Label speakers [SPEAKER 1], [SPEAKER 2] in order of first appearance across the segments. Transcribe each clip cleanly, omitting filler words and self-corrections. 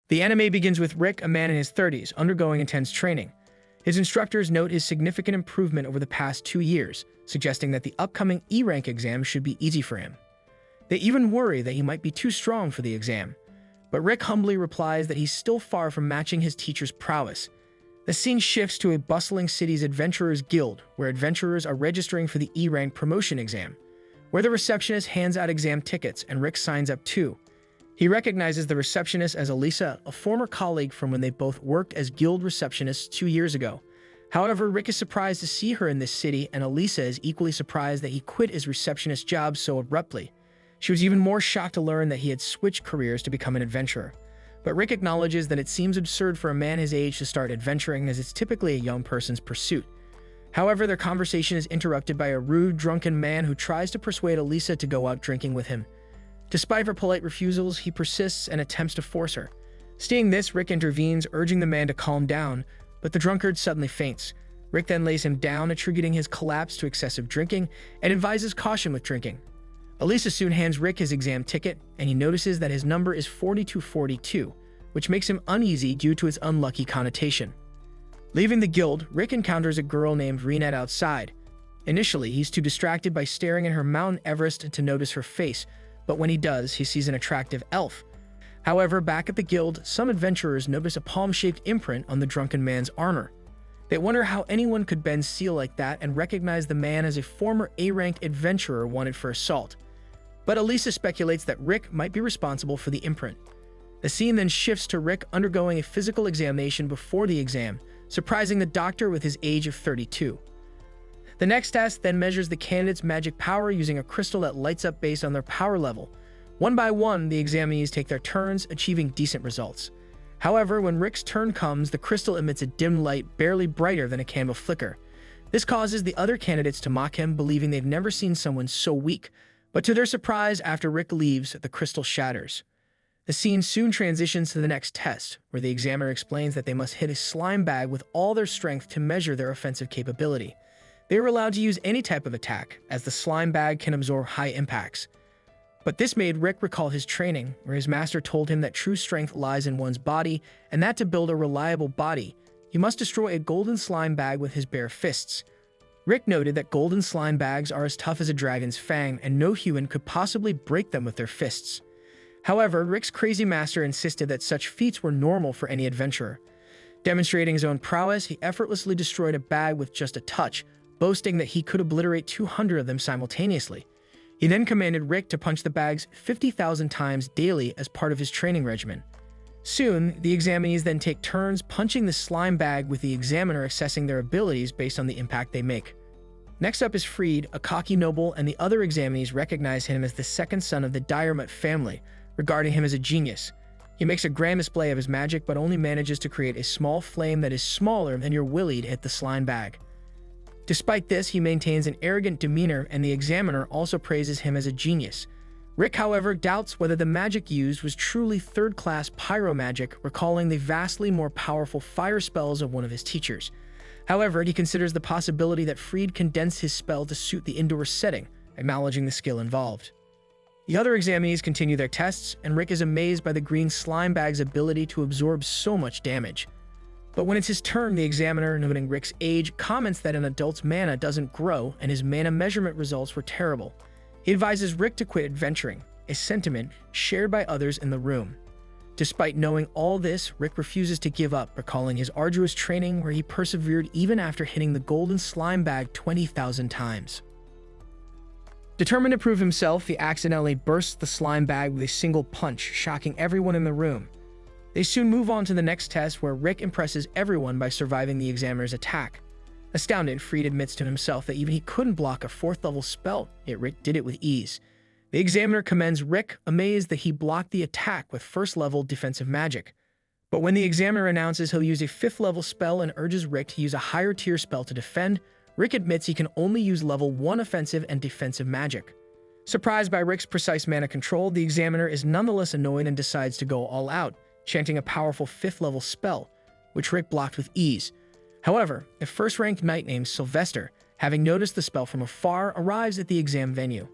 [SPEAKER 1] The anime begins with Rick, a man in his 30s, undergoing intense training. His instructors note his significant improvement over the past 2 years, suggesting that the upcoming E-rank exam should be easy for him. They even worry that he might be too strong for the exam, but Rick humbly replies that he's still far from matching his teacher's prowess. The scene shifts to a bustling city's Adventurers Guild, where adventurers are registering for the E-rank promotion exam, where the receptionist hands out exam tickets and Rick signs up too. He recognizes the receptionist as Elisa, a former colleague from when they both worked as guild receptionists 2 years ago. However, Rick is surprised to see her in this city, and Elisa is equally surprised that he quit his receptionist job so abruptly. She was even more shocked to learn that he had switched careers to become an adventurer. But Rick acknowledges that it seems absurd for a man his age to start adventuring, as it's typically a young person's pursuit. However, their conversation is interrupted by a rude, drunken man who tries to persuade Elisa to go out drinking with him. Despite her polite refusals, he persists and attempts to force her. Seeing this, Rick intervenes, urging the man to calm down, but the drunkard suddenly faints. Rick then lays him down, attributing his collapse to excessive drinking, and advises caution with drinking. Elisa soon hands Rick his exam ticket, and he notices that his number is 4242, which makes him uneasy due to its unlucky connotation. Leaving the guild, Rick encounters a girl named Renette outside. Initially, he's too distracted by staring at her Mount Everest to notice her face, but when he does, he sees an attractive elf. However, back at the guild, some adventurers notice a palm-shaped imprint on the drunken man's armor. They wonder how anyone could bend steel like that and recognize the man as a former A-ranked adventurer wanted for assault. But Elisa speculates that Rick might be responsible for the imprint. The scene then shifts to Rick undergoing a physical examination before the exam, surprising the doctor with his age of 32. The next test then measures the candidate's magic power using a crystal that lights up based on their power level. One by one, the examinees take their turns, achieving decent results. However, when Rick's turn comes, the crystal emits a dim light barely brighter than a candle flicker. This causes the other candidates to mock him, believing they've never seen someone so weak. But to their surprise, after Rick leaves, the crystal shatters. The scene soon transitions to the next test, where the examiner explains that they must hit a slime bag with all their strength to measure their offensive capability. They are allowed to use any type of attack, as the slime bag can absorb high impacts. But this made Rick recall his training, where his master told him that true strength lies in one's body, and that to build a reliable body, you must destroy a golden slime bag with his bare fists. Rick noted that golden slime bags are as tough as a dragon's fang, and no human could possibly break them with their fists. However, Rick's crazy master insisted that such feats were normal for any adventurer. Demonstrating his own prowess, he effortlessly destroyed a bag with just a touch, boasting that he could obliterate 200 of them simultaneously. He then commanded Rick to punch the bags 50,000 times daily as part of his training regimen. Soon, the examinees then take turns punching the slime bag, with the examiner assessing their abilities based on the impact they make. Next up is Freed, a cocky noble, and the other examinees recognize him as the second son of the Diremut family, regarding him as a genius. He makes a grand display of his magic, but only manages to create a small flame that is smaller than your willy to hit the slime bag. Despite this, he maintains an arrogant demeanor, and the examiner also praises him as a genius. Rick, however, doubts whether the magic used was truly third-class pyro magic, recalling the vastly more powerful fire spells of one of his teachers. However, he considers the possibility that Freed condensed his spell to suit the indoor setting, acknowledging the skill involved. The other examinees continue their tests, and Rick is amazed by the green slime bag's ability to absorb so much damage. But when it's his turn, the examiner, noting Rick's age, comments that an adult's mana doesn't grow, and his mana measurement results were terrible. He advises Rick to quit adventuring, a sentiment shared by others in the room. Despite knowing all this, Rick refuses to give up, recalling his arduous training where he persevered even after hitting the golden slime bag 20,000 times. Determined to prove himself, he accidentally bursts the slime bag with a single punch, shocking everyone in the room. They soon move on to the next test, where Rick impresses everyone by surviving the examiner's attack. Astounded, Freed admits to himself that even he couldn't block a 4th level spell, yet Rick did it with ease. The examiner commends Rick, amazed that he blocked the attack with 1st level defensive magic. But when the examiner announces he'll use a 5th level spell and urges Rick to use a higher tier spell to defend, Rick admits he can only use level 1 offensive and defensive magic. Surprised by Rick's precise mana control, the examiner is nonetheless annoyed and decides to go all out, chanting a powerful 5th level spell, which Rick blocked with ease. However, a first-ranked knight named Sylvester, having noticed the spell from afar, arrives at the exam venue.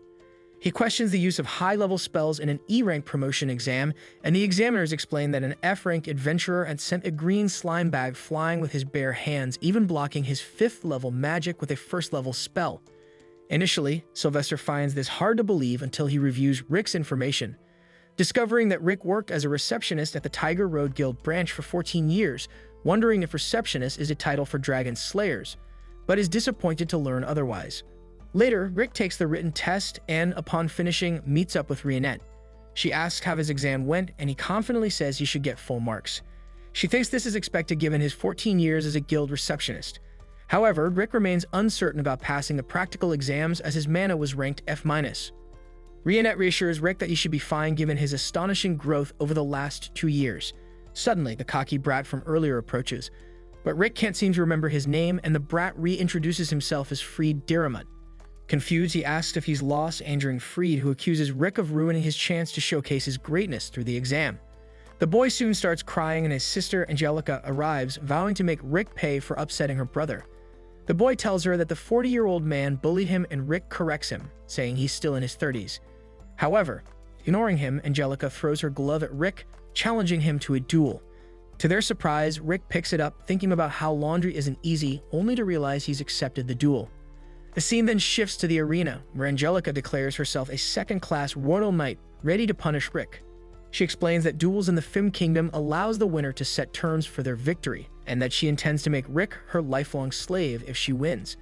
[SPEAKER 1] He questions the use of high-level spells in an E-rank promotion exam, and the examiners explain that an F-rank adventurer had sent a green slime bag flying with his bare hands, even blocking his 5th-level magic with a 1st-level spell. Initially, Sylvester finds this hard to believe until he reviews Rick's information, discovering that Rick worked as a receptionist at the Tiger Road Guild branch for 14 years, wondering if receptionist is a title for dragon slayers, but is disappointed to learn otherwise. Later, Rick takes the written test and, upon finishing, meets up with Reinette. She asks how his exam went, and he confidently says he should get full marks. She thinks this is expected given his 14 years as a guild receptionist. However, Rick remains uncertain about passing the practical exams as his mana was ranked F-. Reinette reassures Rick that he should be fine given his astonishing growth over the last 2 years. Suddenly, the cocky brat from earlier approaches, but Rick can't seem to remember his name, and the brat reintroduces himself as Fried Diramut. Confused, he asks if he's lost, angering Fried, who accuses Rick of ruining his chance to showcase his greatness through the exam. The boy soon starts crying, and his sister Angelica arrives, vowing to make Rick pay for upsetting her brother. The boy tells her that the 40-year-old man bullied him, and Rick corrects him, saying he's still in his 30s. However, ignoring him, Angelica throws her glove at Rick, challenging him to a duel. To their surprise, Rick picks it up, thinking about how laundry isn't easy, only to realize he's accepted the duel. The scene then shifts to the arena, where Angelica declares herself a second-class royal knight, ready to punish Rick. She explains that duels in the Fim Kingdom allows the winner to set terms for their victory, and that she intends to make Rick her lifelong slave if she wins.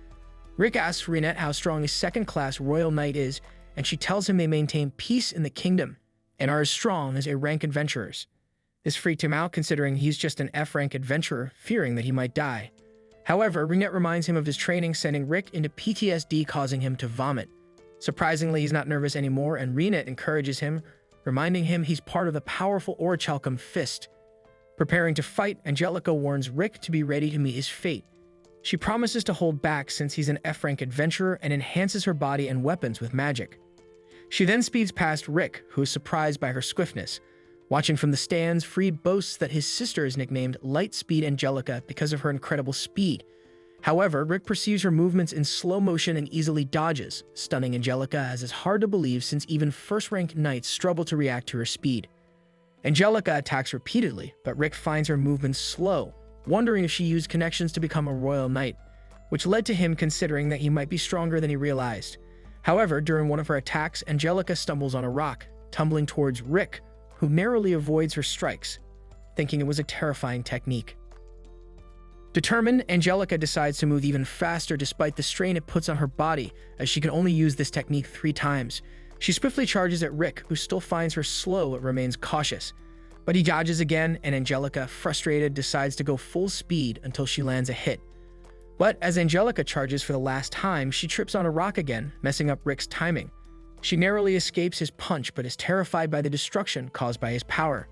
[SPEAKER 1] Rick asks Reinette how strong a second-class royal knight is, and she tells him they maintain peace in the kingdom, and are as strong as A-rank adventurers. This freaked him out, considering he's just an F-rank adventurer, fearing that he might die. However, Reinette reminds him of his training, sending Rick into PTSD, causing him to vomit. Surprisingly, he's not nervous anymore, and Reinette encourages him, reminding him he's part of the powerful Orichalcum Fist. Preparing to fight, Angelica warns Rick to be ready to meet his fate. She promises to hold back since he's an F-rank adventurer and enhances her body and weapons with magic. She then speeds past Rick, who is surprised by her swiftness. Watching from the stands, Fried boasts that his sister is nicknamed Lightspeed Angelica because of her incredible speed. However, Rick perceives her movements in slow motion and easily dodges, stunning Angelica, as is hard to believe since even first-rank knights struggle to react to her speed. Angelica attacks repeatedly, but Rick finds her movements slow, wondering if she used connections to become a royal knight, which led to him considering that he might be stronger than he realized. However, during one of her attacks, Angelica stumbles on a rock, tumbling towards Rick, who narrowly avoids her strikes, thinking it was a terrifying technique. Determined, Angelica decides to move even faster despite the strain it puts on her body, as she can only use this technique 3 times. She swiftly charges at Rick, who still finds her slow but remains cautious. But he dodges again, and Angelica, frustrated, decides to go full speed until she lands a hit. But as Angelica charges for the last time, she trips on a rock again, messing up Rick's timing. She narrowly escapes his punch, but is terrified by the destruction caused by his power.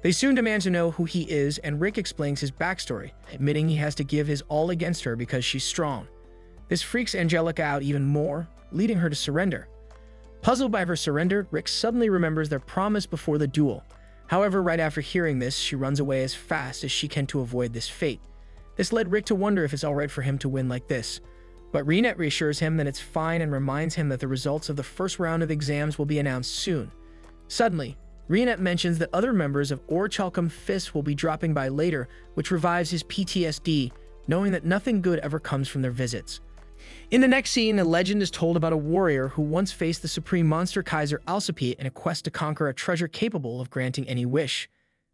[SPEAKER 1] They soon demand to know who he is, and Rick explains his backstory, admitting he has to give his all against her because she's strong. This freaks Angelica out even more, leading her to surrender. Puzzled by her surrender, Rick suddenly remembers their promise before the duel. However, right after hearing this, she runs away as fast as she can to avoid this fate. This led Rick to wonder if it's alright for him to win like this. But Reinette reassures him that it's fine and reminds him that the results of the first round of exams will be announced soon. Suddenly, Reinette mentions that other members of Orichalcum Fist will be dropping by later, which revives his PTSD, knowing that nothing good ever comes from their visits. In the next scene, a legend is told about a warrior who once faced the supreme monster Kaiser Alcipe in a quest to conquer a treasure capable of granting any wish,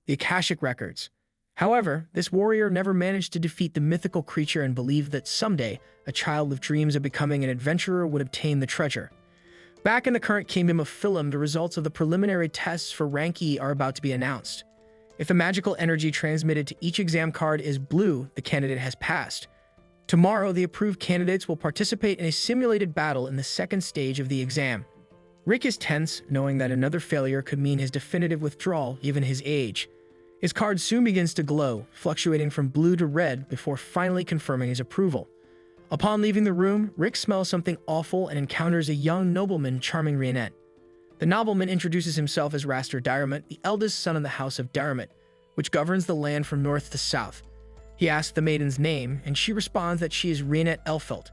[SPEAKER 1] the Akashic Records. However, this warrior never managed to defeat the mythical creature and believed that someday, a child with dreams of becoming an adventurer would obtain the treasure. Back in the current kingdom of Philum, the results of the preliminary tests for Rank E are about to be announced. If the magical energy transmitted to each exam card is blue, the candidate has passed. Tomorrow, the approved candidates will participate in a simulated battle in the second stage of the exam. Rick is tense, knowing that another failure could mean his definitive withdrawal, given his age. His card soon begins to glow, fluctuating from blue to red before finally confirming his approval. Upon leaving the room, Rick smells something awful and encounters a young nobleman charming Reinette. The nobleman introduces himself as Raster Diramut, the eldest son of the House of Diramut, which governs the land from north to south. He asks the maiden's name, and she responds that she is Reinette Elfelt.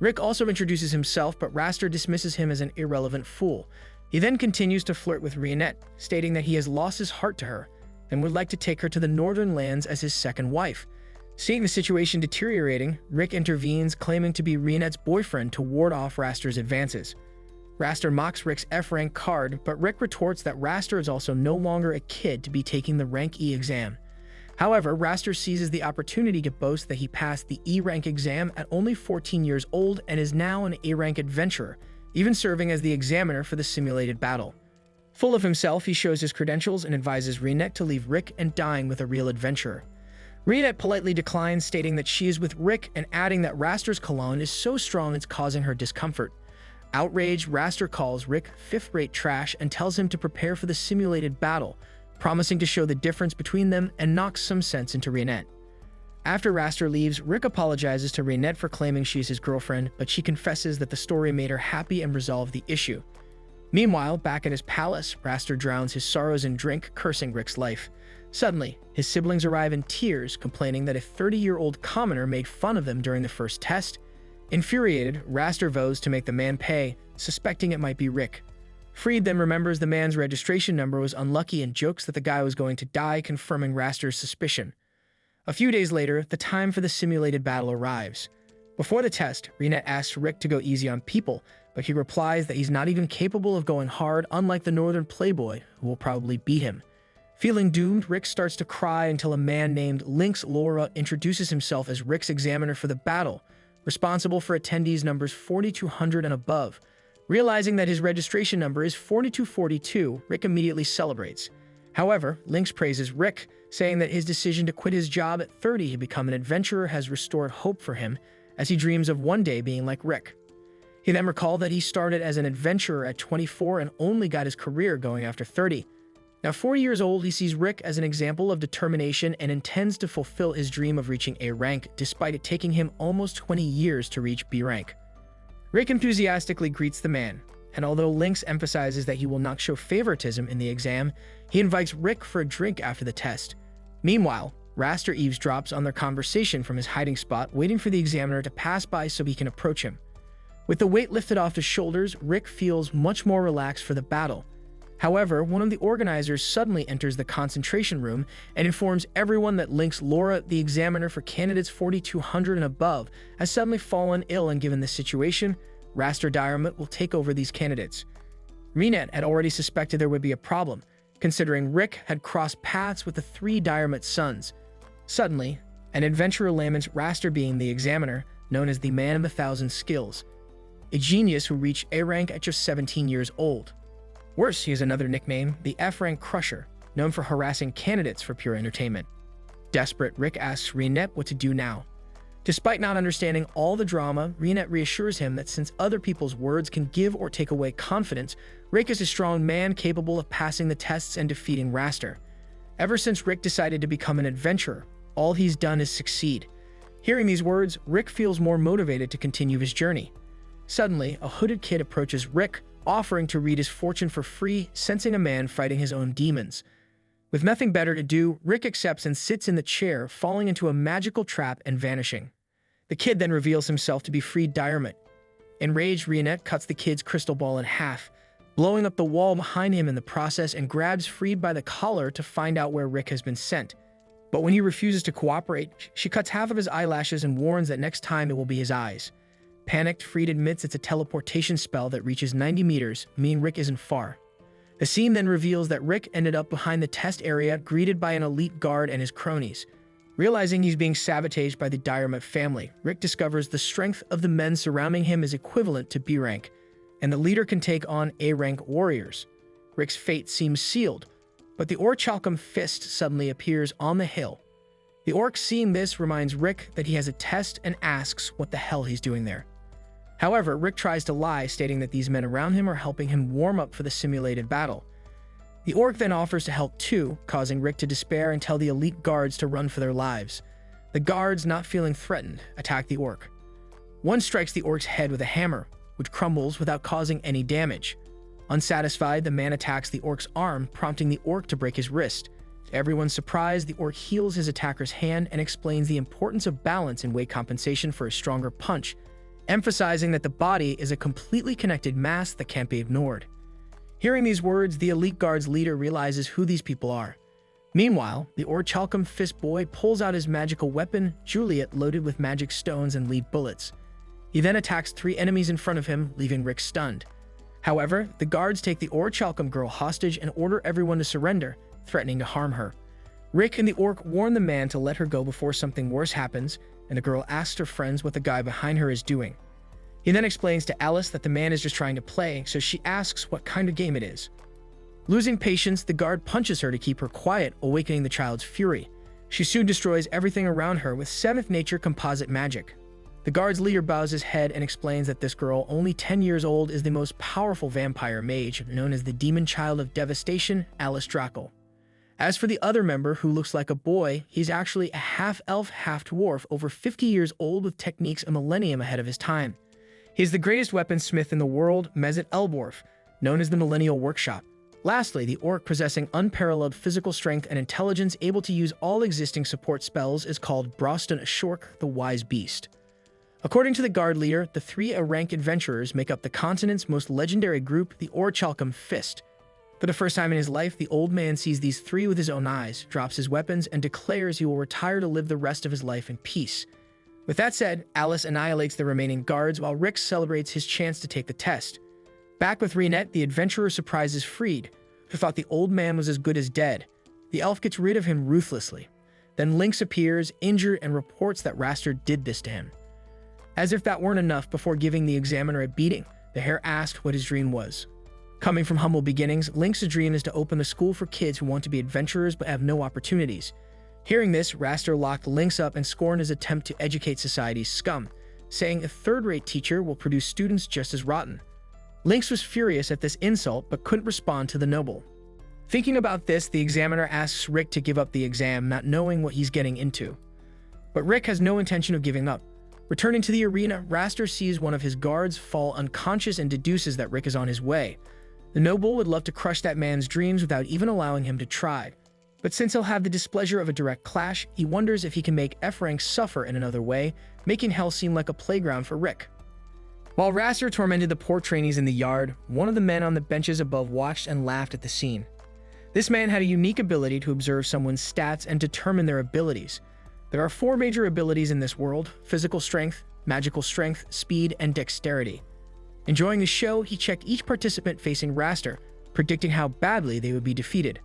[SPEAKER 1] Rick also introduces himself, but Raster dismisses him as an irrelevant fool. He then continues to flirt with Reinette, stating that he has lost his heart to her and would like to take her to the northern lands as his second wife. Seeing the situation deteriorating, Rick intervenes, claiming to be Reinette's boyfriend to ward off Raster's advances. Raster mocks Rick's F-rank card, but Rick retorts that Raster is also no longer a kid to be taking the rank E exam. However, Raster seizes the opportunity to boast that he passed the E-rank exam at only 14 years old and is now an A-rank adventurer, even serving as the examiner for the simulated battle. Full of himself, he shows his credentials and advises Reinette to leave Rick and dine with a real adventurer. Reinette politely declines, stating that she is with Rick and adding that Raster's cologne is so strong it's causing her discomfort. Outraged, Raster calls Rick fifth-rate trash and tells him to prepare for the simulated battle, promising to show the difference between them and knocks some sense into Reinette. After Raster leaves, Rick apologizes to Reinette for claiming she's his girlfriend, but she confesses that the story made her happy and resolved the issue. Meanwhile, back at his palace, Raster drowns his sorrows in drink, cursing Rick's life. Suddenly, his siblings arrive in tears, complaining that a 30-year-old commoner made fun of them during the first test. Infuriated, Raster vows to make the man pay, suspecting it might be Rick. Freed then remembers the man's registration number was unlucky and jokes that the guy was going to die, confirming Raster's suspicion. A few days later, the time for the simulated battle arrives. Before the test, Reinette asks Rick to go easy on people, but he replies that he's not even capable of going hard, unlike the northern playboy, who will probably beat him. Feeling doomed, Rick starts to cry until a man named Lynx Laura introduces himself as Rick's examiner for the battle, responsible for attendees numbers 4200 and above. Realizing that his registration number is 4242, Rick immediately celebrates. However, Lynx praises Rick, saying that his decision to quit his job at 30 to become an adventurer has restored hope for him, as he dreams of one day being like Rick. He then recalled that he started as an adventurer at 24 and only got his career going after 30. Now 40 years old, he sees Rick as an example of determination and intends to fulfill his dream of reaching A rank, despite it taking him almost 20 years to reach B rank. Rick enthusiastically greets the man, and although Lynx emphasizes that he will not show favoritism in the exam, he invites Rick for a drink after the test. Meanwhile, Raster eavesdrops on their conversation from his hiding spot, waiting for the examiner to pass by so he can approach him. With the weight lifted off his shoulders, Rick feels much more relaxed for the battle. However, one of the organizers suddenly enters the concentration room and informs everyone that Lynx Laura, the examiner for candidates 4200 and above, has suddenly fallen ill, and given this situation, Raster Diarmut will take over these candidates. Reinette had already suspected there would be a problem, considering Rick had crossed paths with the 3 Diarmut sons. Suddenly, an adventurer laments Raster being the examiner, known as the Man of 1,000 Skills, a genius who reached A rank at just 17 years old. Worse, he has another nickname, the F-rank Crusher, known for harassing candidates for pure entertainment. Desperate, Rick asks Reinette what to do now. Despite not understanding all the drama, Reinette reassures him that since other people's words can give or take away confidence, Rick is a strong man capable of passing the tests and defeating Raster. Ever since Rick decided to become an adventurer, all he's done is succeed. Hearing these words, Rick feels more motivated to continue his journey. Suddenly, a hooded kid approaches Rick, offering to read his fortune for free, sensing a man fighting his own demons. With nothing better to do, Rick accepts and sits in the chair, falling into a magical trap and vanishing. The kid then reveals himself to be Freed Diarmut. Enraged, Reinette cuts the kid's crystal ball in half, blowing up the wall behind him in the process, and grabs Freed by the collar to find out where Rick has been sent. But when he refuses to cooperate, she cuts half of his eyelashes and warns that next time it will be his eyes. Panicked, Freed admits it's a teleportation spell that reaches 90 meters, meaning Rick isn't far. The scene then reveals that Rick ended up behind the test area, greeted by an elite guard and his cronies. Realizing he's being sabotaged by the Diarmut family, Rick discovers the strength of the men surrounding him is equivalent to B rank, and the leader can take on A rank warriors. Rick's fate seems sealed, but the Orchalcum fist suddenly appears on the hill. The orc, seeing this, reminds Rick that he has a test and asks what the hell he's doing there. However, Rick tries to lie, stating that these men around him are helping him warm up for the simulated battle. The orc then offers to help too, causing Rick to despair and tell the elite guards to run for their lives. The guards, not feeling threatened, attack the orc. One strikes the orc's head with a hammer, which crumbles without causing any damage. Unsatisfied, the man attacks the orc's arm, prompting the orc to break his wrist. To everyone's surprise, the orc heals his attacker's hand and explains the importance of balance and weight compensation for a stronger punch. emphasizing that the body is a completely connected mass that can't be ignored. Hearing these words, the elite guard's leader realizes who these people are. Meanwhile, the orichalcum fist boy pulls out his magical weapon, Juliet, loaded with magic stones and lead bullets. He then attacks 3 enemies in front of him, leaving Rick stunned. However, the guards take the orichalcum girl hostage and order everyone to surrender, threatening to harm her. Rick and the orc warn the man to let her go before something worse happens, and the girl asks her friends what the guy behind her is doing. He then explains to Alice that the man is just trying to play, so she asks what kind of game it is. Losing patience, the guard punches her to keep her quiet, awakening the child's fury. She soon destroys everything around her with 7th nature composite magic. The guard's leader bows his head and explains that this girl, only 10 years old, is the most powerful vampire mage, known as the Demon Child of Devastation, Alice Drackle. As for the other member, who looks like a boy, he's actually a half-elf, half-dwarf, over 50 years old with techniques a millennium ahead of his time. He's the greatest weaponsmith in the world, Mezet Elborf, known as the Millennial Workshop. Lastly, the orc possessing unparalleled physical strength and intelligence, able to use all existing support spells, is called Broston Ashork, the Wise Beast. According to the guard leader, the 3 A-rank adventurers make up the continent's most legendary group, the Orichalcum Fist. For the first time in his life, the old man sees these 3 with his own eyes, drops his weapons, and declares he will retire to live the rest of his life in peace. With that said, Alice annihilates the remaining guards while Rick celebrates his chance to take the test. Back with Reinette, the adventurer surprises Freed, who thought the old man was as good as dead. The elf gets rid of him ruthlessly. Then Lynx appears, injured, and reports that Raster did this to him. As if that weren't enough, before giving the examiner a beating, the hare asked what his dream was. Coming from humble beginnings, Lynx's dream is to open a school for kids who want to be adventurers but have no opportunities. Hearing this, Raster locked Lynx up and scorned his attempt to educate society's scum, saying a third-rate teacher will produce students just as rotten. Lynx was furious at this insult but couldn't respond to the noble. Thinking about this, the examiner asks Rick to give up the exam, not knowing what he's getting into. But Rick has no intention of giving up. Returning to the arena, Raster sees one of his guards fall unconscious and deduces that Rick is on his way. The noble would love to crush that man's dreams without even allowing him to try. But since he'll have the displeasure of a direct clash, he wonders if he can make F-rank suffer in another way, making hell seem like a playground for Rick. While Raster tormented the poor trainees in the yard, one of the men on the benches above watched and laughed at the scene. This man had a unique ability to observe someone's stats and determine their abilities. There are 4 major abilities in this world: physical strength, magical strength, speed, and dexterity. Enjoying the show, he checked each participant facing Raster, predicting how badly they would be defeated.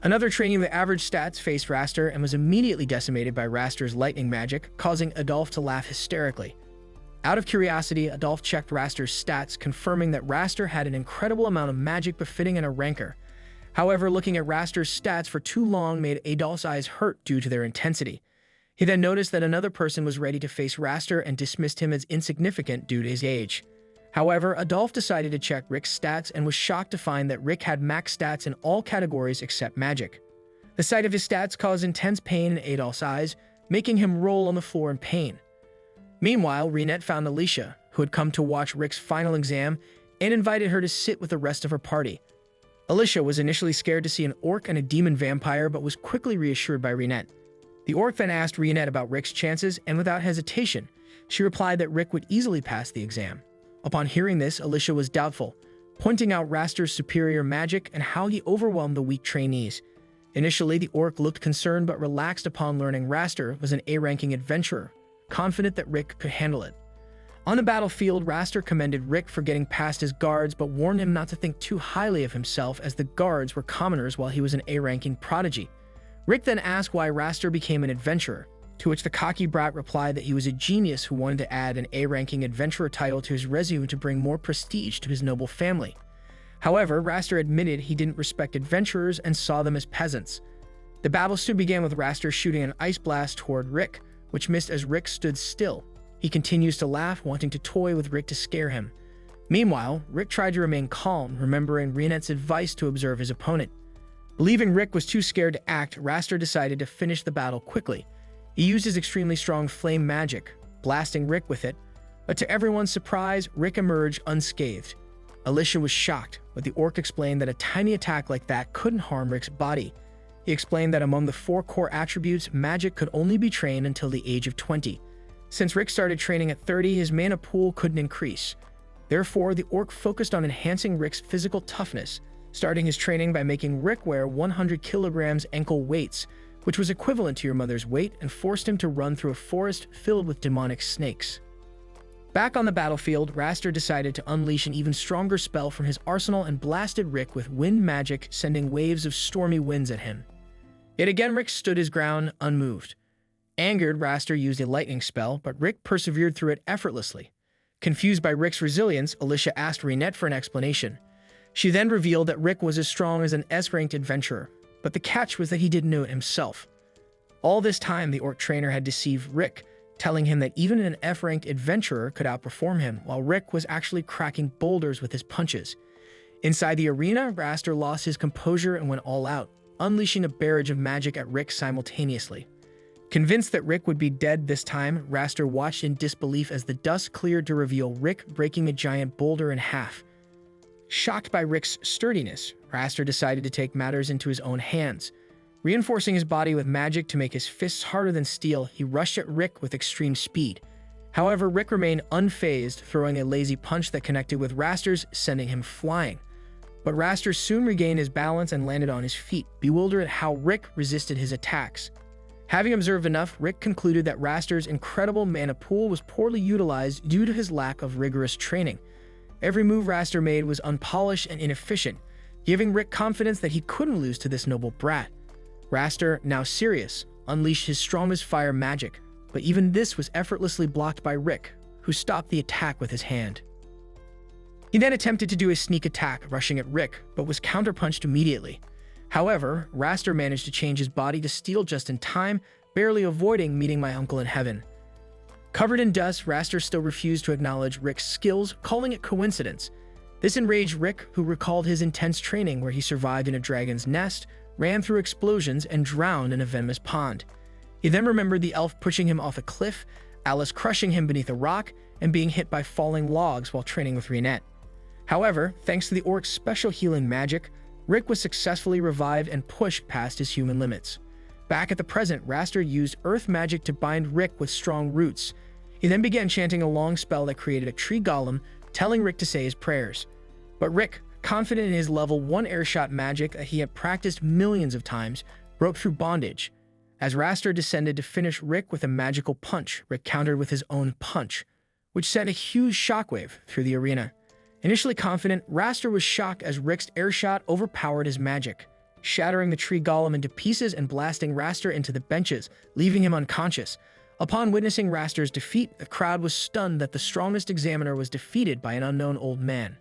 [SPEAKER 1] Another trainee with average stats faced Raster and was immediately decimated by Raster's lightning magic, causing Adolphe to laugh hysterically. Out of curiosity, Adolphe checked Raster's stats, confirming that Raster had an incredible amount of magic befitting an ranker. However, looking at Raster's stats for too long made Adolphe's eyes hurt due to their intensity. He then noticed that another person was ready to face Raster and dismissed him as insignificant due to his age. However, Adolphe decided to check Rick's stats and was shocked to find that Rick had max stats in all categories except magic. The sight of his stats caused intense pain in Adolphe's eyes, making him roll on the floor in pain. Meanwhile, Reinette found Alicia, who had come to watch Rick's final exam, and invited her to sit with the rest of her party. Alicia was initially scared to see an orc and a demon vampire, but was quickly reassured by Reinette. The orc then asked Reinette about Rick's chances, and without hesitation, she replied that Rick would easily pass the exam. Upon hearing this, Alicia was doubtful, pointing out Raster's superior magic and how he overwhelmed the weak trainees. Initially, the orc looked concerned but relaxed upon learning Raster was an A-ranking adventurer, confident that Rick could handle it. On the battlefield, Raster commended Rick for getting past his guards but warned him not to think too highly of himself, as the guards were commoners while he was an A-ranking prodigy. Rick then asked why Raster became an adventurer, to which the cocky brat replied that he was a genius who wanted to add an A-ranking adventurer title to his resume to bring more prestige to his noble family. However, Raster admitted he didn't respect adventurers and saw them as peasants. The battle soon began with Raster shooting an ice blast toward Rick, which missed as Rick stood still. He continues to laugh, wanting to toy with Rick to scare him. Meanwhile, Rick tried to remain calm, remembering Reinette's advice to observe his opponent. Believing Rick was too scared to act, Raster decided to finish the battle quickly. He used his extremely strong flame magic, blasting Rick with it, but to everyone's surprise, Rick emerged unscathed. Alicia was shocked, but the orc explained that a tiny attack like that couldn't harm Rick's body. He explained that among the 4 core attributes, magic could only be trained until the age of 20. Since Rick started training at 30, his mana pool couldn't increase. Therefore, the orc focused on enhancing Rick's physical toughness, starting his training by making Rick wear 100 kilograms ankle weights, which was equivalent to your mother's weight, and forced him to run through a forest filled with demonic snakes. Back on the battlefield, Raster decided to unleash an even stronger spell from his arsenal and blasted Rick with wind magic, sending waves of stormy winds at him. Yet again, Rick stood his ground, unmoved. Angered, Raster used a lightning spell, but Rick persevered through it effortlessly. Confused by Rick's resilience, Alicia asked Reinette for an explanation. She then revealed that Rick was as strong as an S-ranked adventurer, but the catch was that he didn't know it himself. All this time, the orc trainer had deceived Rick, telling him that even an F-ranked adventurer could outperform him, while Rick was actually cracking boulders with his punches. Inside the arena, Raster lost his composure and went all out, unleashing a barrage of magic at Rick simultaneously. Convinced that Rick would be dead this time, Raster watched in disbelief as the dust cleared to reveal Rick breaking a giant boulder in half. Shocked by Rick's sturdiness, Raster decided to take matters into his own hands. Reinforcing his body with magic to make his fists harder than steel, he rushed at Rick with extreme speed. However, Rick remained unfazed, throwing a lazy punch that connected with Raster's, sending him flying. But Raster soon regained his balance and landed on his feet, bewildered at how Rick resisted his attacks. Having observed enough, Rick concluded that Raster's incredible mana pool was poorly utilized due to his lack of rigorous training. Every move Raster made was unpolished and inefficient, giving Rick confidence that he couldn't lose to this noble brat. Raster, now serious, unleashed his strongest fire magic, but even this was effortlessly blocked by Rick, who stopped the attack with his hand. He then attempted to do a sneak attack, rushing at Rick, but was counterpunched immediately. However, Raster managed to change his body to steel just in time, barely avoiding meeting my uncle in heaven. Covered in dust, Raster still refused to acknowledge Rick's skills, calling it coincidence. This enraged Rick, who recalled his intense training where he survived in a dragon's nest, ran through explosions, and drowned in a venomous pond. He then remembered the elf pushing him off a cliff, Alice crushing him beneath a rock, and being hit by falling logs while training with Reinette. However, thanks to the orc's special healing magic, Rick was successfully revived and pushed past his human limits. Back at the present, Raster used earth magic to bind Rick with strong roots. He then began chanting a long spell that created a tree golem, telling Rick to say his prayers. But Rick, confident in his level 1 airshot magic that he had practiced millions of times, broke through bondage. As Raster descended to finish Rick with a magical punch, Rick countered with his own punch, which sent a huge shockwave through the arena. Initially confident, Raster was shocked as Rick's airshot overpowered his magic, shattering the tree golem into pieces and blasting Raster into the benches, leaving him unconscious. Upon witnessing Raster's defeat, the crowd was stunned that the strongest examiner was defeated by an unknown old man.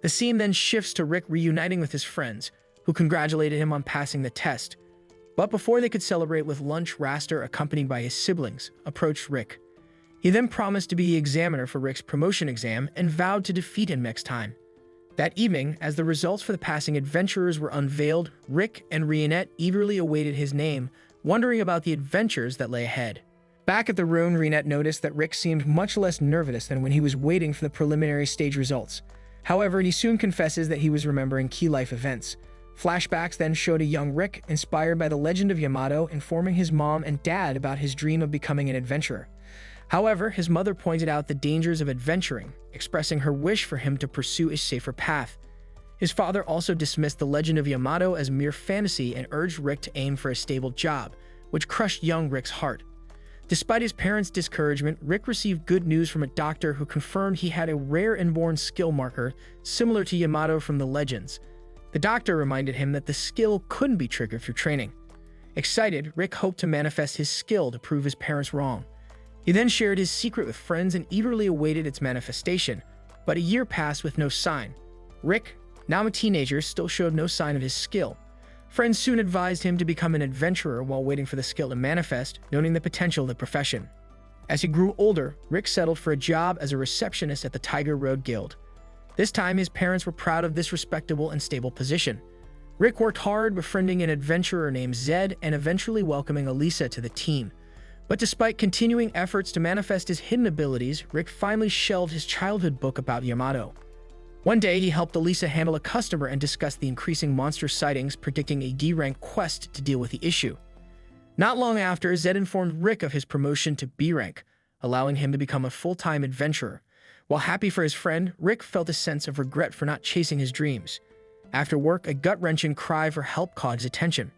[SPEAKER 1] The scene then shifts to Rick reuniting with his friends, who congratulated him on passing the test. But before they could celebrate with lunch, Raster, accompanied by his siblings, approached Rick. He then promised to be the examiner for Rick's promotion exam and vowed to defeat him next time. That evening, as the results for the passing adventurers were unveiled, Rick and Reinette eagerly awaited his name, wondering about the adventures that lay ahead. Back at the room, Reinette noticed that Rick seemed much less nervous than when he was waiting for the preliminary stage results. However, he soon confesses that he was remembering key life events. Flashbacks then showed a young Rick, inspired by the legend of Yamato, informing his mom and dad about his dream of becoming an adventurer. However, his mother pointed out the dangers of adventuring, expressing her wish for him to pursue a safer path. His father also dismissed the legend of Yamato as mere fantasy and urged Rick to aim for a stable job, which crushed young Rick's heart. Despite his parents' discouragement, Rick received good news from a doctor who confirmed he had a rare inborn skill marker similar to Yamato from the legends. The doctor reminded him that the skill couldn't be triggered through training. Excited, Rick hoped to manifest his skill to prove his parents wrong. He then shared his secret with friends and eagerly awaited its manifestation, but a year passed with no sign. Rick, now a teenager, still showed no sign of his skill. Friends soon advised him to become an adventurer while waiting for the skill to manifest, noting the potential of the profession. As he grew older, Rick settled for a job as a receptionist at the Tiger Road Guild. This time, his parents were proud of this respectable and stable position. Rick worked hard, befriending an adventurer named Zed and eventually welcoming Elisa to the team. But despite continuing efforts to manifest his hidden abilities, Rick finally shelved his childhood book about Yamato. One day, he helped Elisa handle a customer and discuss the increasing monster sightings, predicting a D-rank quest to deal with the issue. Not long after, Zed informed Rick of his promotion to B rank, allowing him to become a full-time adventurer. While happy for his friend, Rick felt a sense of regret for not chasing his dreams. After work, a gut-wrenching cry for help caught his attention.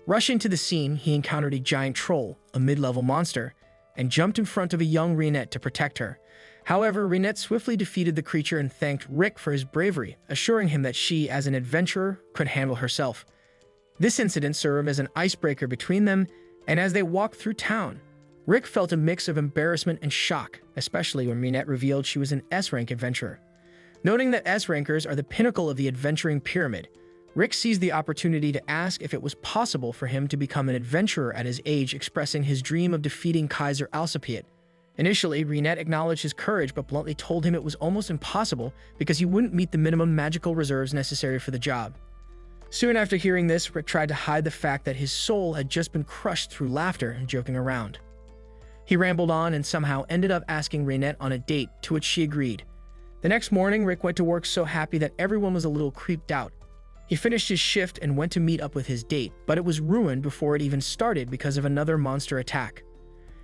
[SPEAKER 1] Rushing to the scene, he encountered a giant troll, a mid-level monster, and jumped in front of a young Reinette to protect her. However, Reinette swiftly defeated the creature and thanked Rick for his bravery, assuring him that she, as an adventurer, could handle herself. This incident served as an icebreaker between them, and as they walked through town, Rick felt a mix of embarrassment and shock, especially when Reinette revealed she was an S-rank adventurer. Noting that S-rankers are the pinnacle of the adventuring pyramid, Rick seized the opportunity to ask if it was possible for him to become an adventurer at his age, expressing his dream of defeating Kaiser Alcipiade. Initially, Reinette acknowledged his courage but bluntly told him it was almost impossible because he wouldn't meet the minimum magical reserves necessary for the job. Soon after hearing this, Rick tried to hide the fact that his soul had just been crushed through laughter and joking around. He rambled on and somehow ended up asking Reinette on a date, to which she agreed. The next morning, Rick went to work so happy that everyone was a little creeped out. He finished his shift and went to meet up with his date, but it was ruined before it even started because of another monster attack.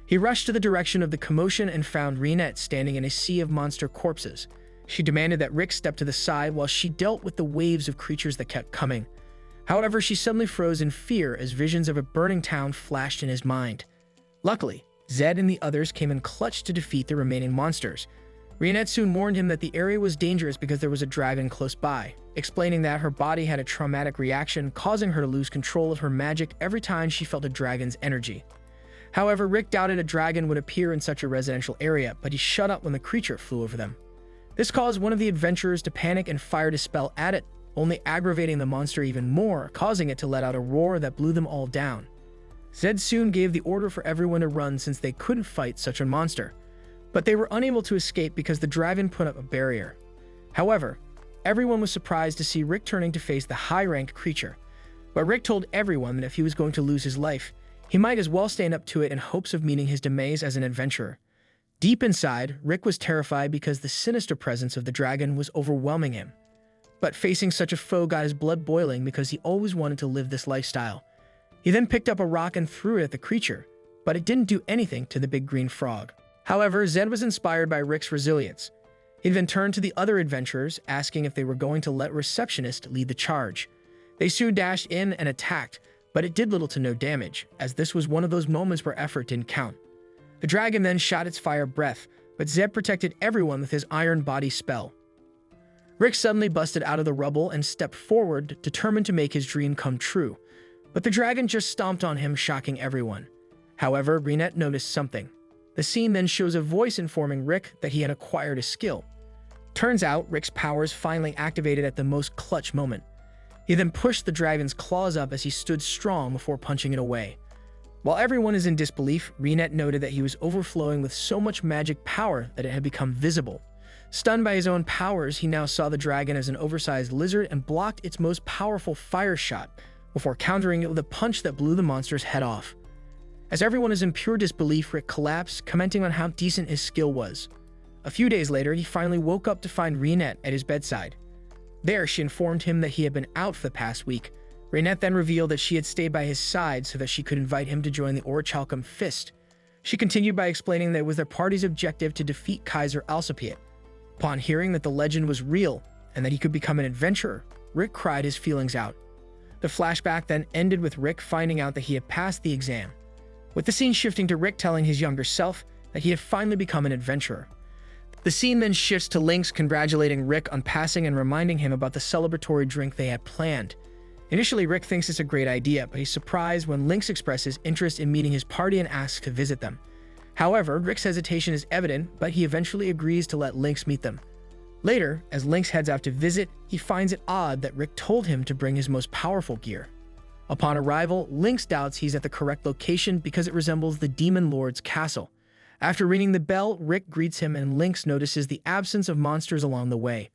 [SPEAKER 1] He rushed to the direction of the commotion and found Reinette standing in a sea of monster corpses. She demanded that Rick step to the side while she dealt with the waves of creatures that kept coming. However, she suddenly froze in fear as visions of a burning town flashed in his mind. Luckily, Zed and the others came in clutch to defeat the remaining monsters. Reinette soon warned him that the area was dangerous because there was a dragon close by, explaining that her body had a traumatic reaction, causing her to lose control of her magic every time she felt a dragon's energy. However, Rick doubted a dragon would appear in such a residential area, but he shut up when the creature flew over them. This caused one of the adventurers to panic and fired a spell at it, only aggravating the monster even more, causing it to let out a roar that blew them all down. Zed soon gave the order for everyone to run since they couldn't fight such a monster, but they were unable to escape because the dragon put up a barrier. However, everyone was surprised to see Rick turning to face the high-ranked creature, but Rick told everyone that if he was going to lose his life, he might as well stand up to it in hopes of meeting his demise as an adventurer. Deep inside, Rick was terrified because the sinister presence of the dragon was overwhelming him. But facing such a foe got his blood boiling because he always wanted to live this lifestyle. He then picked up a rock and threw it at the creature, but it didn't do anything to the big green frog. However, Zed was inspired by Rick's resilience. He then turned to the other adventurers, asking if they were going to let Receptionist lead the charge. They soon dashed in and attacked, but it did little to no damage, as this was one of those moments where effort didn't count. The dragon then shot its fire breath, but Zed protected everyone with his iron body spell. Rick suddenly busted out of the rubble and stepped forward, determined to make his dream come true. But the dragon just stomped on him, shocking everyone. However, Reinette noticed something. The scene then shows a voice informing Rick that he had acquired a skill. Turns out, Rick's powers finally activated at the most clutch moment. He then pushed the dragon's claws up as he stood strong before punching it away. While everyone is in disbelief, Reinette noted that he was overflowing with so much magic power that it had become visible. Stunned by his own powers, he now saw the dragon as an oversized lizard and blocked its most powerful fire shot, before countering it with a punch that blew the monster's head off. As everyone is in pure disbelief, Rick collapsed, commenting on how decent his skill was. A few days later, he finally woke up to find Reinette at his bedside. There, she informed him that he had been out for the past week. Reinette then revealed that she had stayed by his side so that she could invite him to join the Orichalcum Fist. She continued by explaining that it was their party's objective to defeat Kaiser Alcipiade. Upon hearing that the legend was real and that he could become an adventurer, Rick cried his feelings out. The flashback then ended with Rick finding out that he had passed the exam, with the scene shifting to Rick telling his younger self that he had finally become an adventurer. The scene then shifts to Lynx congratulating Rick on passing and reminding him about the celebratory drink they had planned. Initially, Rick thinks it's a great idea, but he's surprised when Lynx expresses interest in meeting his party and asks to visit them. However, Rick's hesitation is evident, but he eventually agrees to let Lynx meet them. Later, as Lynx heads out to visit, he finds it odd that Rick told him to bring his most powerful gear. Upon arrival, Lynx doubts he's at the correct location because it resembles the Demon Lord's castle. After ringing the bell, Rick greets him and Lynx notices the absence of monsters along the way.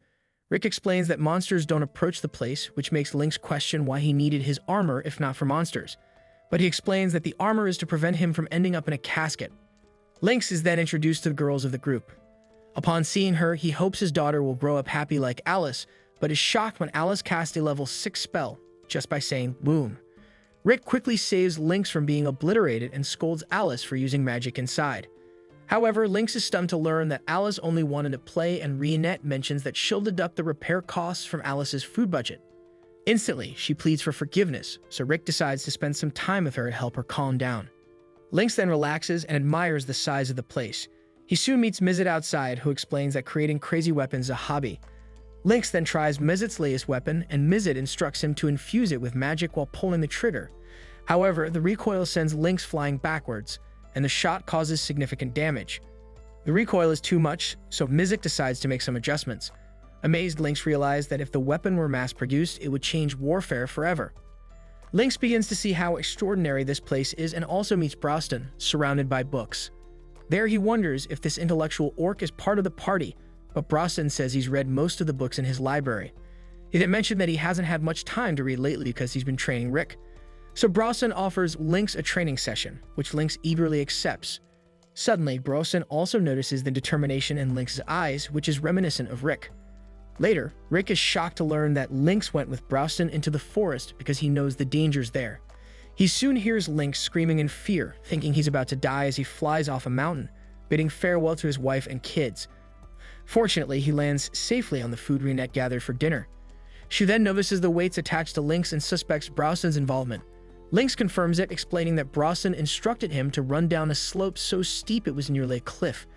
[SPEAKER 1] Rick explains that monsters don't approach the place, which makes Lynx question why he needed his armor if not for monsters. But he explains that the armor is to prevent him from ending up in a casket. Lynx is then introduced to the girls of the group. Upon seeing her, he hopes his daughter will grow up happy like Alice, but is shocked when Alice casts a level 6 spell just by saying "boom." Rick quickly saves Lynx from being obliterated and scolds Alice for using magic inside. However, Lynx is stunned to learn that Alice only wanted to play, and Reinette mentions that she'll deduct the repair costs from Alice's food budget. Instantly, she pleads for forgiveness, so Rick decides to spend some time with her to help her calm down. Lynx then relaxes and admires the size of the place. He soon meets Mizet outside, who explains that creating crazy weapons is a hobby. Lynx then tries Mizet's latest weapon, and Mizet instructs him to infuse it with magic while pulling the trigger. However, the recoil sends Lynx flying backwards, and the shot causes significant damage. The recoil is too much, so Mizet decides to make some adjustments. Amazed, Lynx realizes that if the weapon were mass-produced, it would change warfare forever. Lynx begins to see how extraordinary this place is and also meets Broston, surrounded by books. There he wonders if this intellectual orc is part of the party, but Broston says he's read most of the books in his library. He then mentioned that he hasn't had much time to read lately because he's been training Rick. So Broston offers Lynx a training session, which Lynx eagerly accepts. Suddenly, Broston also notices the determination in Lynx's eyes, which is reminiscent of Rick. Later, Rick is shocked to learn that Lynx went with Broston into the forest because he knows the dangers there. He soon hears Lynx screaming in fear, thinking he's about to die as he flies off a mountain, bidding farewell to his wife and kids. Fortunately, he lands safely on the food Reinette gathered for dinner. She then notices the weights attached to Lynx and suspects Broston's involvement. Lynx confirms it, explaining that Broston instructed him to run down a slope so steep it was nearly a cliff.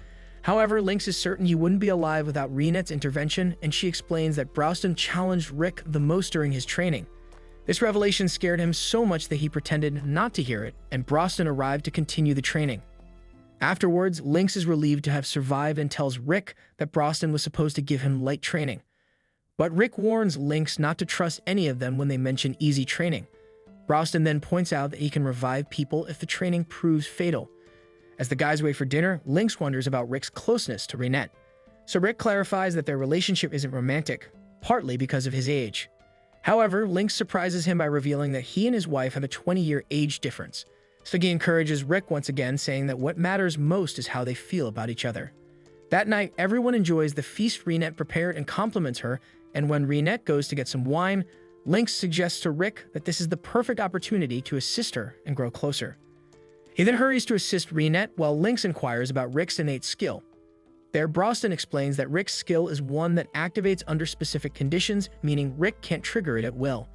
[SPEAKER 1] However, Lynx is certain he wouldn't be alive without Reinette's intervention, and she explains that Broston challenged Rick the most during his training. This revelation scared him so much that he pretended not to hear it, and Broston arrived to continue the training. Afterwards, Lynx is relieved to have survived and tells Rick that Broston was supposed to give him light training. But Rick warns Lynx not to trust any of them when they mention easy training. Broston then points out that he can revive people if the training proves fatal. As the guys wait for dinner, Lynx wonders about Rick's closeness to Reinette. So Rick clarifies that their relationship isn't romantic, partly because of his age. However, Lynx surprises him by revealing that he and his wife have a 20-year age difference. So he encourages Rick once again, saying that what matters most is how they feel about each other. That night, everyone enjoys the feast Reinette prepared and compliments her, and when Reinette goes to get some wine, Lynx suggests to Rick that this is the perfect opportunity to assist her and grow closer. He then hurries to assist Reinette while Lynx inquires about Rick's innate skill. There, Broston explains that Rick's skill is one that activates under specific conditions, meaning Rick can't trigger it at will.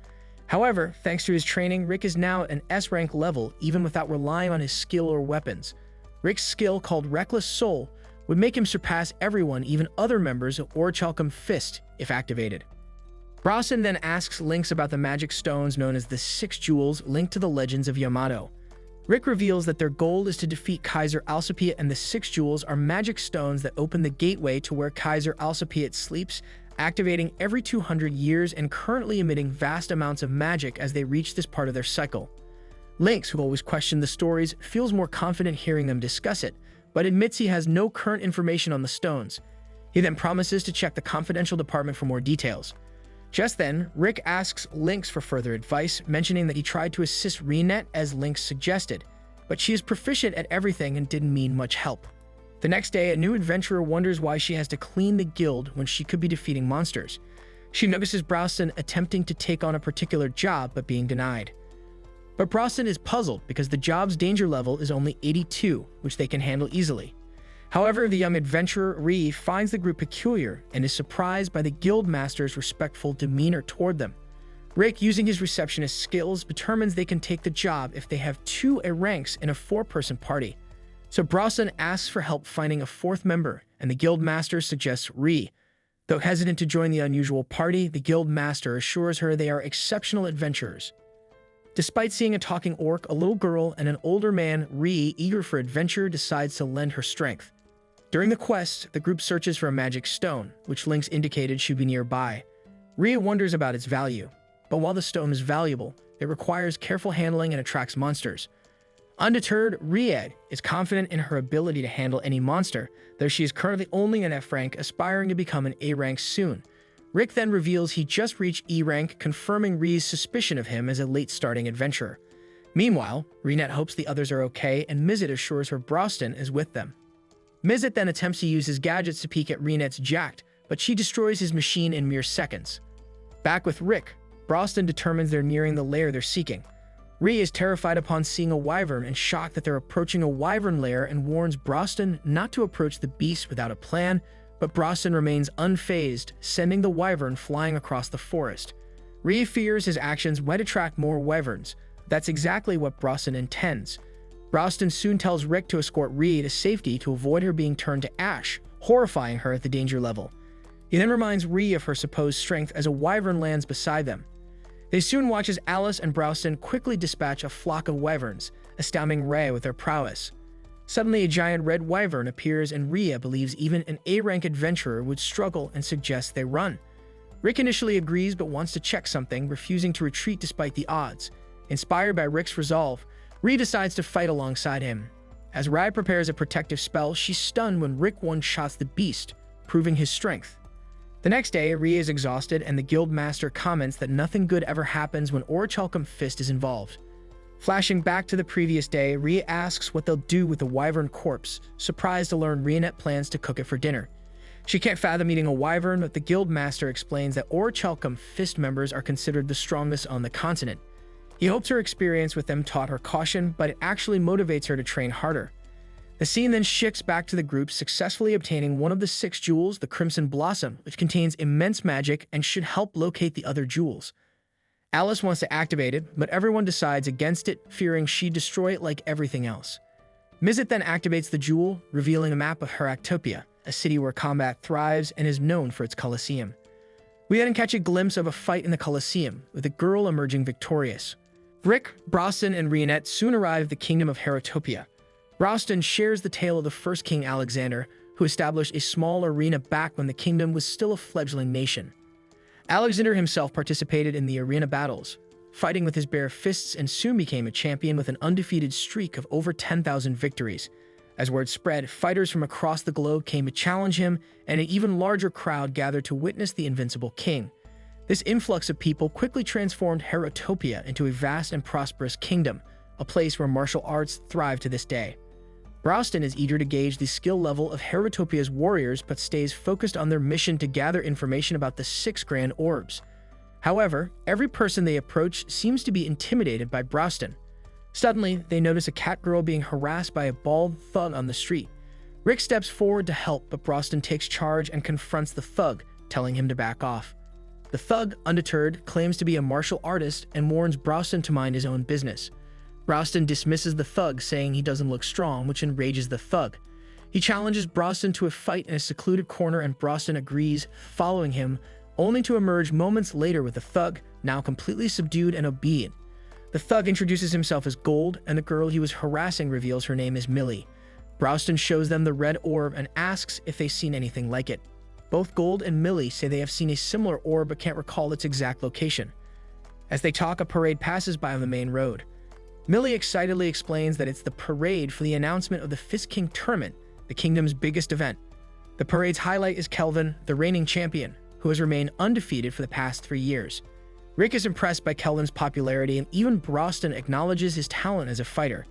[SPEAKER 1] However, thanks to his training, Rick is now at an S-rank level even without relying on his skill or weapons. Rick's skill, called Reckless Soul, would make him surpass everyone, even other members of Orichalcum Fist, if activated. Broston then asks Lynx about the magic stones known as the Six Jewels linked to the legends of Yamato. Rick reveals that their goal is to defeat Kaiser Alcipiat, and the Six Jewels are magic stones that open the gateway to where Kaiser Alcipiat sleeps, activating every 200 years and currently emitting vast amounts of magic as they reach this part of their cycle. Lynx, who always questioned the stories, feels more confident hearing them discuss it, but admits he has no current information on the stones. He then promises to check the confidential department for more details. Just then, Rick asks Lynx for further advice, mentioning that he tried to assist Reinette as Lynx suggested, but she is proficient at everything and didn't need much help. The next day, a new adventurer wonders why she has to clean the guild when she could be defeating monsters. She notices Broston attempting to take on a particular job but being denied. But Broston is puzzled because the job's danger level is only 82, which they can handle easily. However, the young adventurer, Ree, finds the group peculiar and is surprised by the guild master's respectful demeanor toward them. Rick, using his receptionist skills, determines they can take the job if they have 2 ranks in a 4-person party. So Broston asks for help finding a 4th member, and the guild master suggests Ree. Though hesitant to join the unusual party, the guild master assures her they are exceptional adventurers. Despite seeing a talking orc, a little girl, and an older man, Ree, eager for adventure, decides to lend her strength. During the quest, the group searches for a magic stone, which Lynx indicated should be nearby. Rhea wonders about its value, but while the stone is valuable, it requires careful handling and attracts monsters. Undeterred, Rhea is confident in her ability to handle any monster, though she is currently only an F rank, aspiring to become an A rank soon. Rick then reveals he just reached E rank, confirming Rhea's suspicion of him as a late-starting adventurer. Meanwhile, Reinette hopes the others are okay, and Mizet assures her Broston is with them. Mizet then attempts to use his gadgets to peek at Reinette's jacked, but she destroys his machine in mere seconds. Back with Rick, Broston determines they're nearing the lair they're seeking. Rhea is terrified upon seeing a wyvern and shocked that they're approaching a wyvern lair and warns Broston not to approach the beast without a plan, but Broston remains unfazed, sending the wyvern flying across the forest. Rhea fears his actions might attract more wyverns. That's exactly what Broston intends. Broston soon tells Rick to escort Rhea to safety to avoid her being turned to ash, horrifying her at the danger level. He then reminds Rhea of her supposed strength as a wyvern lands beside them. They soon watch as Alice and Broston quickly dispatch a flock of wyverns, astounding Rhea with their prowess. Suddenly, a giant red wyvern appears and Rhea believes even an A-rank adventurer would struggle and suggests they run. Rick initially agrees but wants to check something, refusing to retreat despite the odds. Inspired by Rick's resolve, Rhea decides to fight alongside him. As Rhea prepares a protective spell, she's stunned when Rick one-shots the beast, proving his strength. The next day, Rhea is exhausted and the guild master comments that nothing good ever happens when Orichalcum Fist is involved. Flashing back to the previous day, Rhea asks what they'll do with the wyvern corpse, surprised to learn Reinette plans to cook it for dinner. She can't fathom eating a wyvern, but the guild master explains that Orichalcum Fist members are considered the strongest on the continent. He hopes her experience with them taught her caution, but it actually motivates her to train harder. The scene then shifts back to the group successfully obtaining one of the 6 jewels, the Crimson Blossom, which contains immense magic and should help locate the other jewels. Alice wants to activate it, but everyone decides against it, fearing she'd destroy it like everything else. Mizet then activates the jewel, revealing a map of Heractopia, a city where combat thrives and is known for its Colosseum. We then catch a glimpse of a fight in the Colosseum, with a girl emerging victorious. Rick, Broston, and Reinette soon arrive at the kingdom of Heractopia. Broston shares the tale of the first king Alexander, who established a small arena back when the kingdom was still a fledgling nation. Alexander himself participated in the arena battles, fighting with his bare fists, and soon became a champion with an undefeated streak of over 10,000 victories. As word spread, fighters from across the globe came to challenge him, and an even larger crowd gathered to witness the Invincible King. This influx of people quickly transformed Heractopia into a vast and prosperous kingdom, a place where martial arts thrive to this day. Broston is eager to gauge the skill level of Heractopia's warriors but stays focused on their mission to gather information about the 6 grand orbs. However, every person they approach seems to be intimidated by Broston. Suddenly, they notice a cat girl being harassed by a bald thug on the street. Rick steps forward to help, but Broston takes charge and confronts the thug, telling him to back off. The thug, undeterred, claims to be a martial artist and warns Broston to mind his own business. Broston dismisses the thug, saying he doesn't look strong, which enrages the thug. He challenges Broston to a fight in a secluded corner and Broston agrees, following him, only to emerge moments later with the thug, now completely subdued and obedient. The thug introduces himself as Gold, and the girl he was harassing reveals her name is Millie. Broston shows them the red orb and asks if they've seen anything like it. Both Gold and Millie say they have seen a similar orb but can't recall its exact location. As they talk, a parade passes by on the main road. Millie excitedly explains that it's the parade for the announcement of the Fist King Tournament, the kingdom's biggest event. The parade's highlight is Kelvin, the reigning champion, who has remained undefeated for the past 3 years. Rick is impressed by Kelvin's popularity and even Broston acknowledges his talent as a fighter.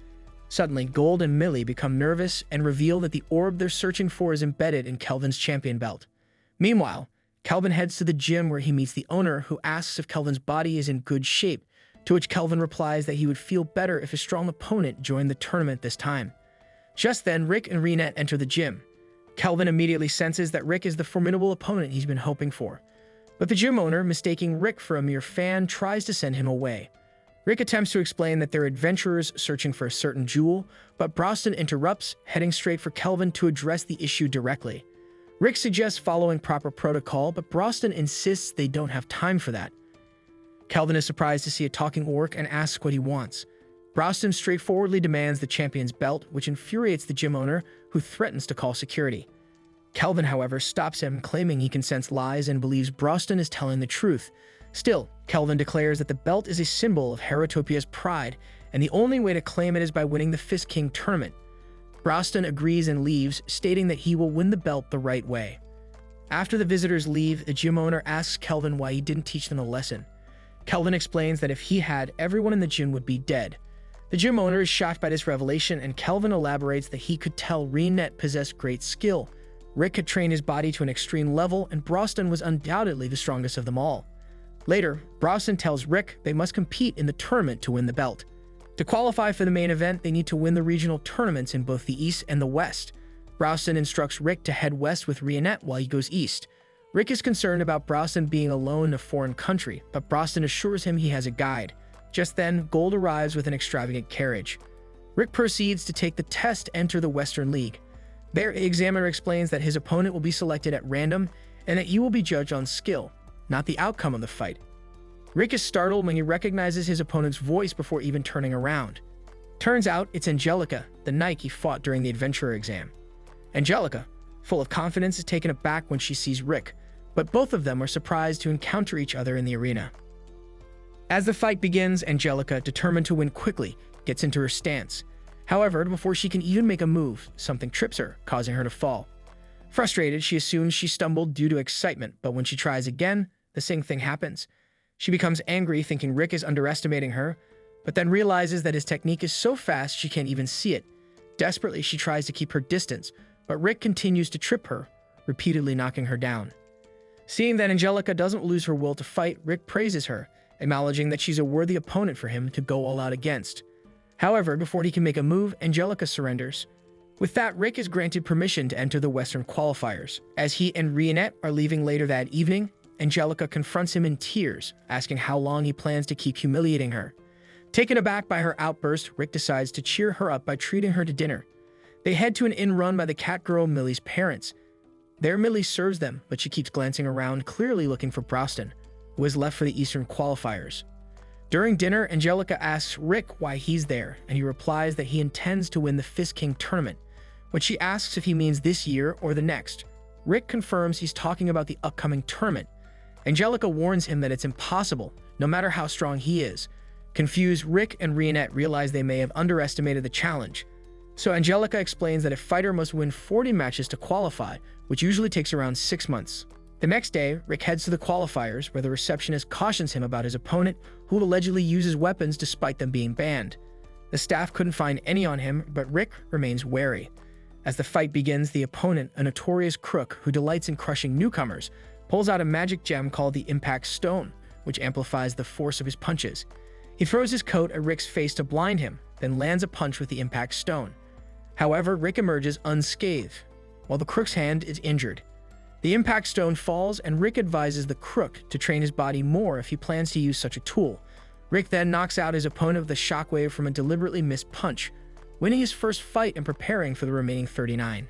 [SPEAKER 1] Suddenly, Gold and Millie become nervous and reveal that the orb they're searching for is embedded in Kelvin's champion belt. Meanwhile, Kelvin heads to the gym where he meets the owner, who asks if Kelvin's body is in good shape, to which Kelvin replies that he would feel better if a strong opponent joined the tournament this time. Just then, Rick and Reinette enter the gym. Kelvin immediately senses that Rick is the formidable opponent he's been hoping for. But the gym owner, mistaking Rick for a mere fan, tries to send him away. Rick attempts to explain that they're adventurers searching for a certain jewel, but Broston interrupts, heading straight for Kelvin to address the issue directly. Rick suggests following proper protocol, but Broston insists they don't have time for that. Kelvin is surprised to see a talking orc and asks what he wants. Broston straightforwardly demands the champion's belt, which infuriates the gym owner, who threatens to call security. Kelvin, however, stops him, claiming he can sense lies and believes Broston is telling the truth. Still, Kelvin declares that the belt is a symbol of Heractopia's pride, and the only way to claim it is by winning the Fist King Tournament. Broston agrees and leaves, stating that he will win the belt the right way. After the visitors leave, the gym owner asks Kelvin why he didn't teach them a lesson. Kelvin explains that if he had, everyone in the gym would be dead. The gym owner is shocked by this revelation, and Kelvin elaborates that he could tell Reinette possessed great skill. Rick had trained his body to an extreme level, and Broston was undoubtedly the strongest of them all. Later, Broston tells Rick they must compete in the tournament to win the belt. To qualify for the main event, they need to win the regional tournaments in both the East and the West. Browston instructs Rick to head west with Reinette while he goes east. Rick is concerned about Browston being alone in a foreign country, but Browston assures him he has a guide. Just then, Gold arrives with an extravagant carriage. Rick proceeds to take the test to enter the Western League. Their examiner explains that his opponent will be selected at random and that you will be judged on skill, not the outcome of the fight. Rick is startled when he recognizes his opponent's voice before even turning around. Turns out it's Angelica, the knight he fought during the adventurer exam. Angelica, full of confidence, is taken aback when she sees Rick, but both of them are surprised to encounter each other in the arena. As the fight begins, Angelica, determined to win quickly, gets into her stance. However, before she can even make a move, something trips her, causing her to fall. Frustrated, she assumes she stumbled due to excitement, but when she tries again, the same thing happens. She becomes angry, thinking Rick is underestimating her, but then realizes that his technique is so fast she can't even see it. Desperately, she tries to keep her distance, but Rick continues to trip her, repeatedly knocking her down. Seeing that Angelica doesn't lose her will to fight, Rick praises her, acknowledging that she's a worthy opponent for him to go all out against. However, before he can make a move, Angelica surrenders. With that, Rick is granted permission to enter the Western qualifiers. As he and Reinette are leaving later that evening, Angelica confronts him in tears, asking how long he plans to keep humiliating her. Taken aback by her outburst, Rick decides to cheer her up by treating her to dinner. They head to an inn run by the cat girl Millie's parents. There, Millie serves them, but she keeps glancing around, clearly looking for Browston, who is left for the Eastern qualifiers. During dinner, Angelica asks Rick why he's there, and he replies that he intends to win the Fist King tournament. When she asks if he means this year or the next, Rick confirms he's talking about the upcoming tournament. Angelica warns him that it's impossible, no matter how strong he is. Confused, Rick and Reinette realize they may have underestimated the challenge. So Angelica explains that a fighter must win 40 matches to qualify, which usually takes around 6 months. The next day, Rick heads to the qualifiers, where the receptionist cautions him about his opponent, who allegedly uses weapons despite them being banned. The staff couldn't find any on him, but Rick remains wary. As the fight begins, the opponent, a notorious crook who delights in crushing newcomers, pulls out a magic gem called the Impact Stone, which amplifies the force of his punches. He throws his coat at Rick's face to blind him, then lands a punch with the Impact Stone. However, Rick emerges unscathed, while the crook's hand is injured. The Impact Stone falls, and Rick advises the crook to train his body more if he plans to use such a tool. Rick then knocks out his opponent with a shockwave from a deliberately missed punch, winning his first fight and preparing for the remaining 39.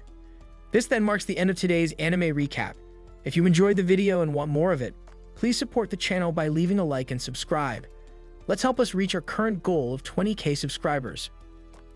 [SPEAKER 1] This then marks the end of today's anime recap. If you enjoyed the video and want more of it, please support the channel by leaving a like and subscribe. Let's help us reach our current goal of 20,000 subscribers.